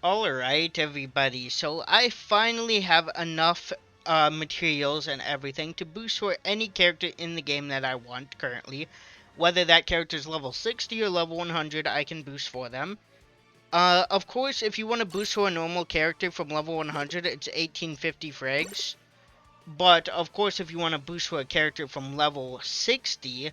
Alright, everybody, so I finally have enough materials and everything to boost for any character in the game that I want currently. Whether that character is level 60 or level 100, I can boost for them. Of course, if you want to boost for a normal character from level 100, it's 1850 frags. But, of course, if you want to boost for a character from level 60,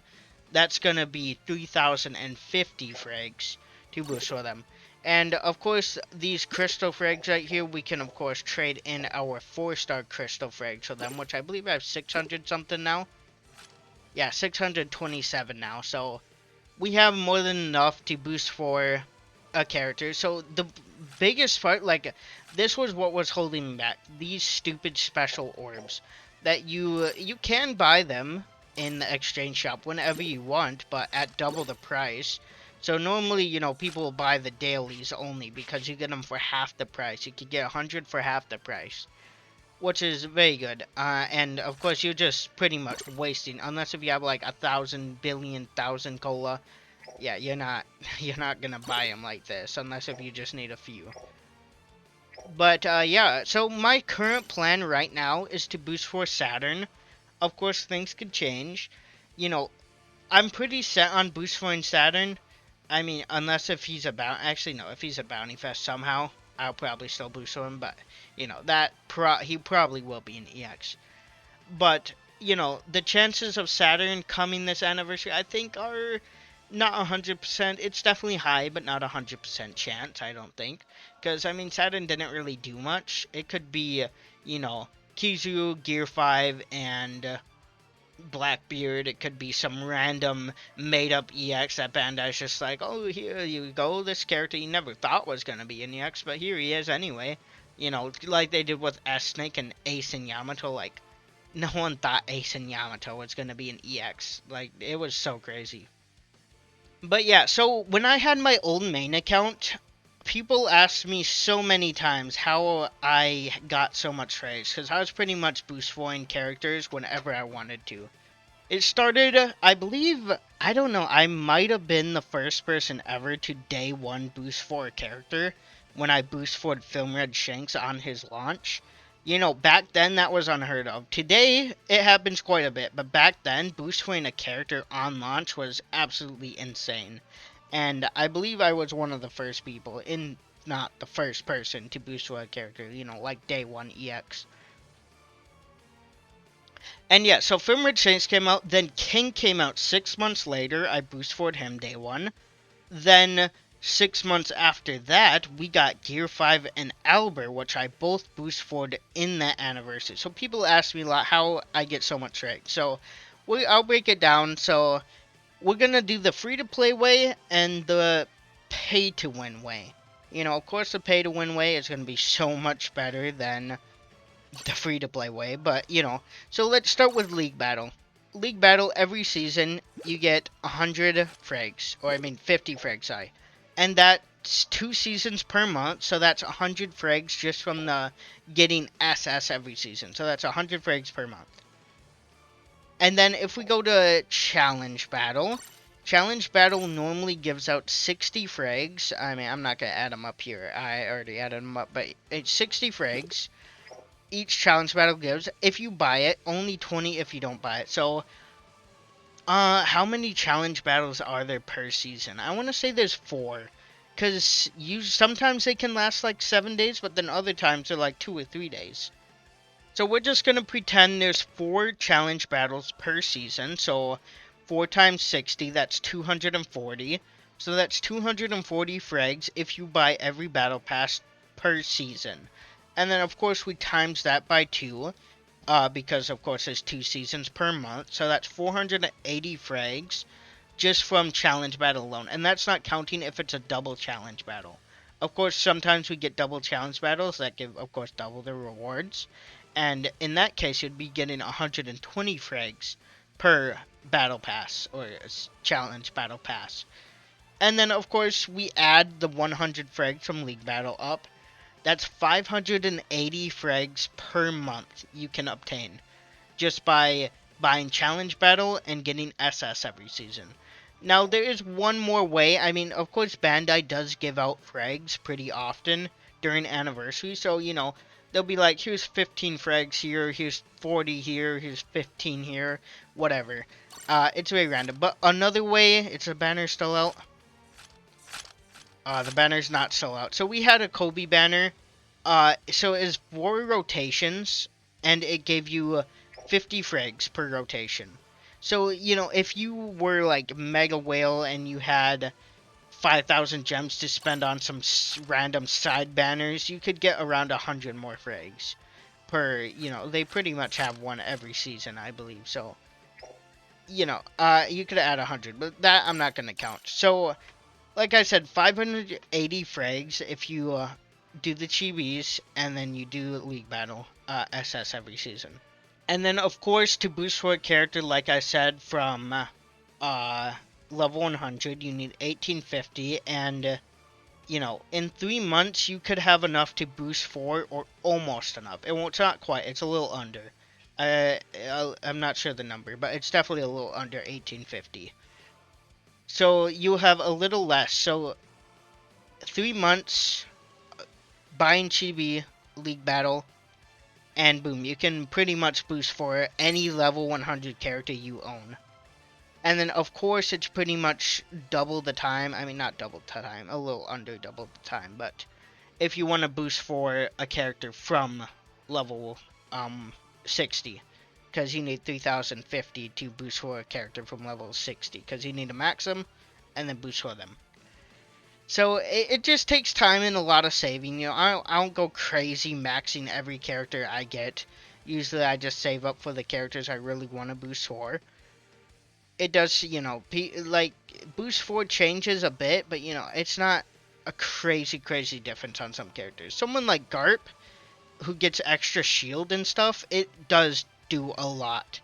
that's going to be 3050 frags to boost for them. And, of course, these crystal frags right here, we can, of course, trade in our 4-star crystal frags for them, which I believe I have 600 something now. Yeah, 627 now, so we have more than enough to boost for a character. So the biggest part, like, this was what was holding me back. These stupid special orbs that you can buy them in the exchange shop whenever you want, but at double the price. So normally, people will buy the dailies only because you get them for half the price. You could get 100 for half the price, which is very good. And of course, you're just pretty much wasting, unless if you have like 1,000,000,000,000 cola. Yeah, you're not gonna buy them like this unless if you just need a few. But yeah, so my current plan right now is to boost for Saturn. Of course, things could change. You know, I'm pretty set on boost for Saturn. I mean, unless if he's about, actually no, if he's a bounty fest somehow, I'll probably still boost for him. But he probably will be an EX. But the chances of Saturn coming this anniversary, I think, are not 100%. It's definitely high, but not 100% chance, I don't think. Because, I mean, Saturn didn't really do much. It could be, Kizu, Gear 5, and Blackbeard. It could be some random made-up EX that Bandai's just like, oh, here you go, this character you never thought was going to be an EX, but here he is anyway. Like they did with S-Snake and Ace and Yamato, like, no one thought Ace and Yamato was going to be an EX. Like, it was so crazy. But yeah, so when I had my old main account, people asked me so many times how I got so much praise, because I was pretty much boost foreign characters whenever I wanted to. It started, I believe, I don't know, I might have been the first person ever to day one boost for a character when I boost for Film Red Shanks on his launch. Back then that was unheard of. Today, it happens quite a bit, but back then, boost foring a character on launch was absolutely insane. And I believe I was one of the first people, not the first person, to boost for a character, like day one EX. And yeah, so Film Red Saints came out, then King came out 6 months later. I boost forward him day one. Then 6 months after that, we got Gear 5 and Opbr, which I both boost forward in that anniversary. So people ask me a lot how I get so much rank. So I'll break it down. So we're gonna do the free-to-play way and the pay-to-win way. Of course, the pay-to-win way is gonna be so much better than the free-to-play way, but, So let's start with League Battle. League Battle, every season, you get 100 frags. Or, I mean, 50 frags, sorry. And that's 2 seasons per month, so that's 100 frags just from the getting SS every season. So that's 100 frags per month. And then if we go to Challenge Battle, Challenge Battle normally gives out 60 frags. I mean, I'm not going to add them up here. I already added them up, but it's 60 frags. Each challenge battle gives. If you buy it, only 20 if you don't buy it. So, how many challenge battles are there per season? I want to say there's 4. Because sometimes they can last like 7 days, but then other times they're like 2 or 3 days. So we're just going to pretend there's 4 challenge battles per season. So 4 times 60, that's 240. So that's 240 frags if you buy every battle pass per season. And then, of course, we times that by 2, because, of course, there's 2 seasons per month. So that's 480 frags just from challenge battle alone. And that's not counting if it's a double challenge battle. Of course, sometimes we get double challenge battles that give, of course, double the rewards. And in that case, you'd be getting 120 frags per battle pass, or challenge battle pass. And then, of course, we add the 100 frags from League Battle up. That's 580 frags per month you can obtain just by buying Challenge Battle and getting SS every season. Now, there is one more way. I mean, of course, Bandai does give out frags pretty often during anniversary. So, they'll be like, here's 15 frags here, here's 40 here, here's 15 here, whatever. It's very random. But another way, it's a banner still out. The banner's not still out. So we had a Kobe banner. So it's 4 rotations, and it gave you 50 frags per rotation. So, if you were like Mega Whale and you had 5,000 gems to spend on some random side banners, you could get around 100 more frags per, they pretty much have one every season, I believe. So, you could add 100, but that I'm not going to count. So, like I said, 580 frags if you do the chibis, and then you do League Battle SS every season. And then, of course, to boost for a character, like I said, from level 100, you need 1850, and, in 3 months, you could have enough to boost for, or almost enough. It's not quite, it's a little under. I'm not sure the number, but it's definitely a little under 1850. So, you have a little less. So, 3 months, buying chibi, League Battle, and boom, you can pretty much boost for any level 100 character you own. And then, of course, it's pretty much double the time. I mean, not double the time, a little under double the time. But if you want to boost for a character from level 60, because you need 3,050 to boost for a character from level 60, because you need to max them and then boost for them. So it just takes time and a lot of saving. I don't go crazy maxing every character I get. Usually I just save up for the characters I really want to boost for. It does, like, boost for changes a bit, but, it's not a crazy difference on some characters. Someone like Garp, who gets extra shield and stuff, it does do a lot.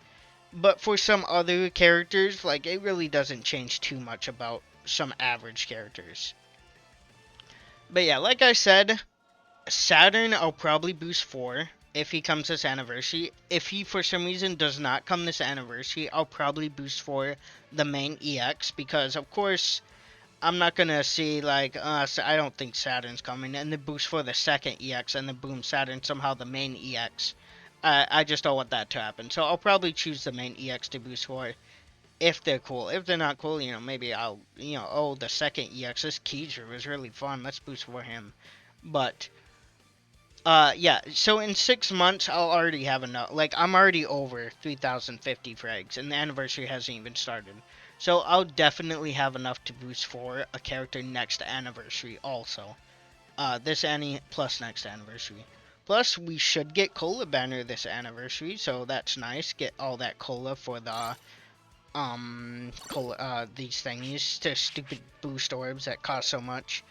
But for some other characters, like, it really doesn't change too much about some average characters. But yeah, like I said, Saturn I'll probably boost for if he comes this anniversary. If he for some reason does not come this anniversary, I'll probably boost for the main EX, because of course I'm not gonna see like I don't think Saturn's coming, and then boost for the second EX, and then boom, Saturn somehow the main EX. I just don't want that to happen, so I'll probably choose the main EX to boost for. If they're cool. If they're not cool, maybe I'll, oh, the second EX, this Keezer was really fun. Let's boost for him. But, yeah, so in 6 months, I'll already have enough. Like, I'm already over 3,050 frags, and the anniversary hasn't even started. So, I'll definitely have enough to boost for a character next anniversary also. This plus next anniversary. Plus, we should get Cola Banner this anniversary, so that's nice. Get all that Cola for the these thingies, to stupid boost orbs that cost so much.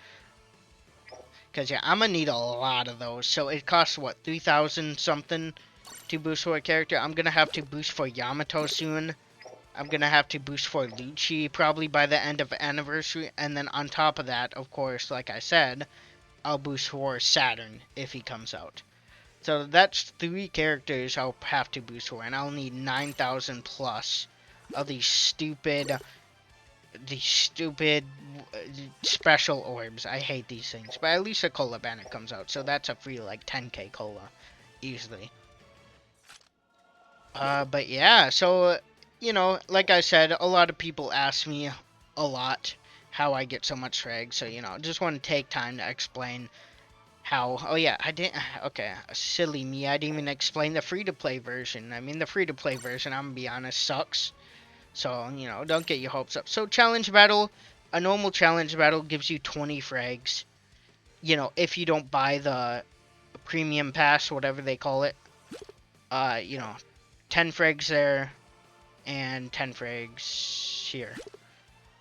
Because, yeah, I'm gonna need a lot of those. So it costs, what, 3,000 something to boost for a character? I'm gonna have to boost for Yamato soon. I'm gonna have to boost for Lucci probably by the end of anniversary. And then on top of that, of course, like I said, I'll boost for Saturn if he comes out. So that's 3 characters I'll have to boost for. And I'll need 9,000 plus of these stupid special orbs. I hate these things. But at least a Cola Banner comes out. So that's a free, like, 10k Cola. Easily. But yeah, so, like I said, a lot of people ask me a lot how I get so much frag. So, just want to take time to explain how. Oh yeah, I didn't. Okay, silly me. I didn't even explain the free-to-play version. I mean, the free-to-play version, I'm gonna be honest, sucks. So, don't get your hopes up. So, challenge battle, a normal challenge battle gives you 20 frags. If you don't buy the premium pass, whatever they call it. 10 frags there, and 10 frags here.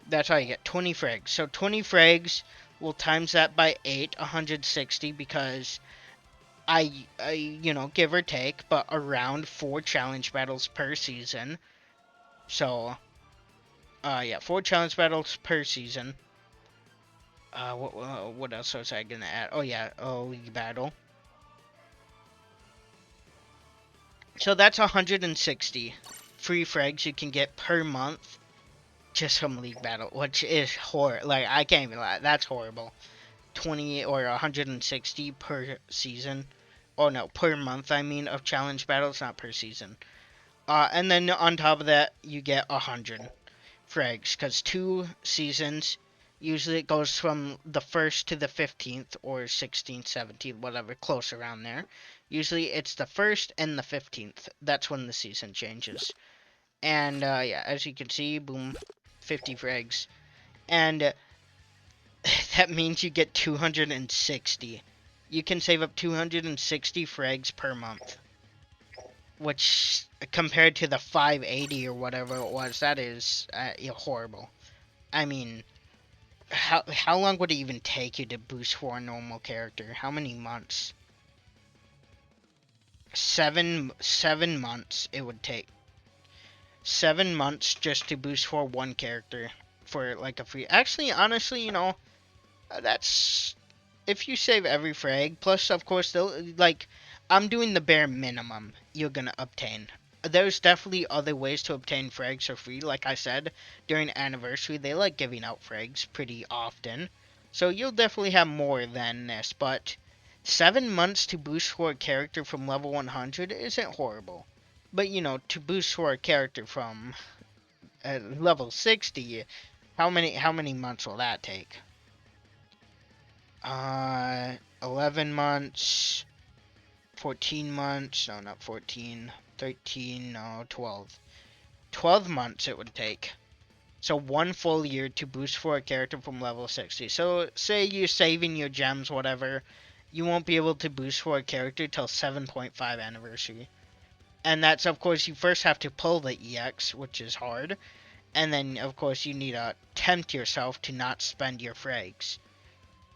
That's how you get 20 frags. So, 20 frags, we'll times that by 8, 160, because I give or take, but around 4 challenge battles per season. So, yeah, 4 challenge battles per season. What else was I gonna add? Oh yeah, League Battle. So that's 160 free frags you can get per month. just from League Battle, which is horrible. Like, I can't even lie, that's horrible. 20 or 160 per season. Oh no, per month, I mean, of challenge battles, not per season. And then on top of that, you get 100 frags, because 2 seasons, usually it goes from the 1st to the 15th, or 16th, 17th, whatever, close around there. Usually it's the 1st and the 15th. That's when the season changes. And, yeah, as you can see, boom, 50 frags. And that means you get 260. You can save up 260 frags per month. Which, compared to the 580 or whatever it was, that is horrible. I mean, how long would it even take you to boost for a normal character? How many months? Seven months it would take. 7 months just to boost for one character for like a free. Actually, honestly, that's if you save every frag. Plus, of course, they'll like. I'm doing the bare minimum you're gonna obtain. There's definitely other ways to obtain frags for free. Like I said, during Anniversary, they like giving out frags pretty often. So you'll definitely have more than this, but 7 months to boost for a character from level 100 isn't horrible. But, to boost for a character from level 60, how many months will that take? 11 months, 14 months, no, not 14, 13, no, 12. 12 months it would take. So 1 full year to boost for a character from level 60. So say you're saving your gems, whatever, you won't be able to boost for a character till 7.5 Anniversary. And that's, of course, you first have to pull the EX, which is hard. And then, of course, you need to tempt yourself to not spend your frags.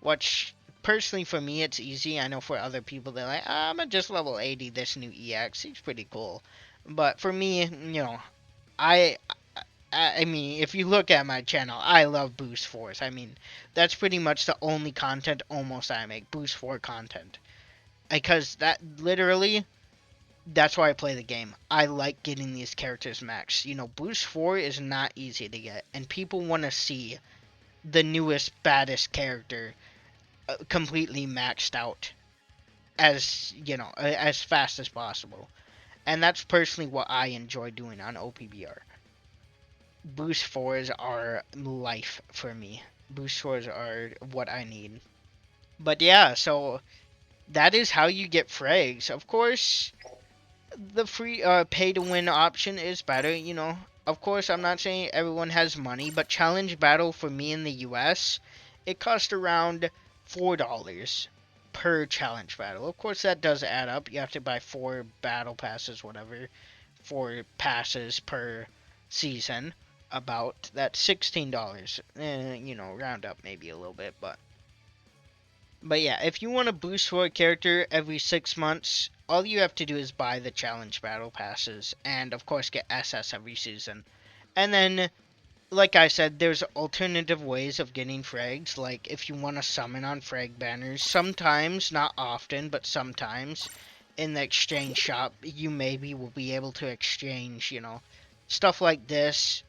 Which, personally, for me, it's easy. I know for other people, they're like, I'm at just level 80, this new EX. He's pretty cool. But for me, I mean, if you look at my channel, I love Boost 4s. I mean, that's pretty much the only content almost I make. Boost 4 content. Because that, literally, that's why I play the game. I like getting these characters maxed. Boost 4 is not easy to get. And people want to see the newest, baddest character completely maxed out as fast as possible. And that's personally what I enjoy doing on OPBR. Boost 4s are life for me. Boost 4s are what I need. But yeah, so that is how you get frags. Of course, the free pay to win option is better, Of course, I'm not saying everyone has money, but challenge battle for me in the US, it costs around $4 per challenge battle. Of course, that does add up. You have to buy 4 battle passes, whatever, 4 passes per season. About that's $16. Round up maybe a little bit, but yeah, if you want to boost for a character every 6 months, all you have to do is buy the challenge battle passes, and of course get SS every season. And then, like I said, there's alternative ways of getting frags, like if you want to summon on frag banners, sometimes, not often, but sometimes, in the exchange shop, you maybe will be able to exchange, stuff like this.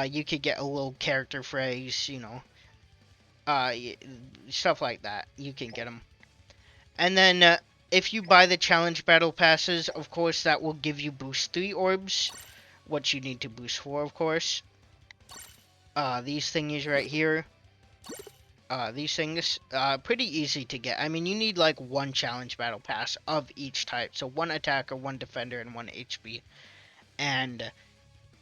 You could get a little character frags, stuff like that. You can get them. And then, if you buy the challenge battle passes, of course, that will give you boost 3 orbs, what you need to boost for, of course. These thingies right here. These things, pretty easy to get. I mean, you need like 1 challenge battle pass of each type. So 1 attacker, 1 defender, and 1 HP. And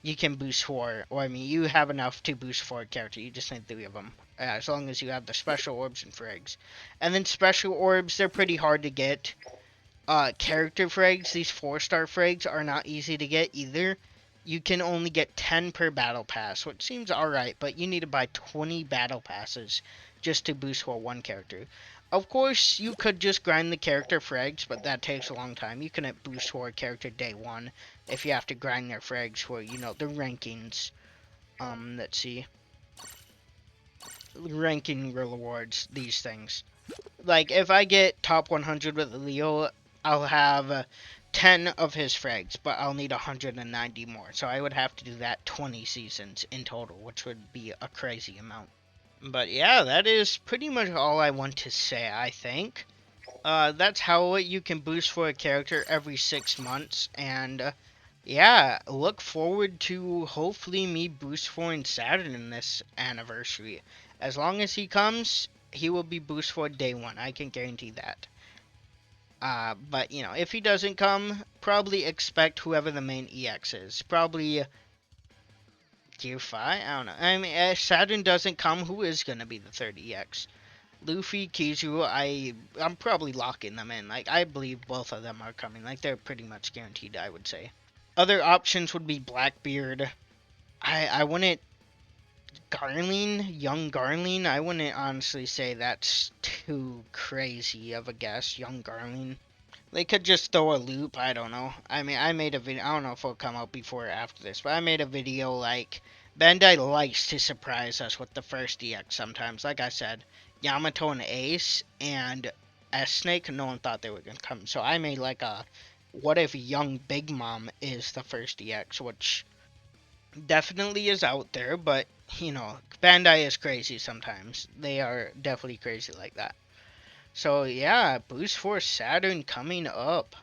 you can boost 4, or I mean, you have enough to boost 4 a character. You just need 3 of them. As long as you have the special orbs and frags. And then special orbs, they're pretty hard to get. Character frags, these 4-star frags, are not easy to get either. You can only get 10 per battle pass, which seems alright, but you need to buy 20 battle passes just to boost for 1 character. Of course, you could just grind the character frags, but that takes a long time. You can boost for a character day 1 if you have to grind their frags for, the rankings. Let's see. Ranking rewards, these things. Like, if I get top 100 with Leo, I'll have 10 of his frags, but I'll need 190 more. So I would have to do that 20 seasons in total, which would be a crazy amount. But yeah, that is pretty much all I want to say, I think. That's how you can boost for a character every 6 months, and yeah, look forward to hopefully me boost for in Saturn in this anniversary. As long as he comes, he will be boost for day 1, I can guarantee that. But, you know, if he doesn't come, probably expect whoever the main EX is. Probably Gear 5? I don't know. I mean, if Saturn doesn't come, who is going to be the third EX? Luffy, Kizu, I'm probably locking them in. Like, I believe both of them are coming. Like, they're pretty much guaranteed, I would say. Other options would be Blackbeard. I wouldn't... Garling? Young Garling? I wouldn't honestly say that's too crazy of a guess. Young Garling. They could just throw a loop, I don't know. I mean, I made a video, I don't know if it'll come out before or after this, but I made a video, like, Bandai likes to surprise us with the first EX sometimes. Like I said, Yamato and Ace and S-Snake, no one thought they were going to come. So I made, like, a, what if Young Big Mom is the first EX, which definitely is out there, but, you know, Bandai is crazy sometimes. They are definitely crazy like that. So yeah, Boost for Saturn coming up.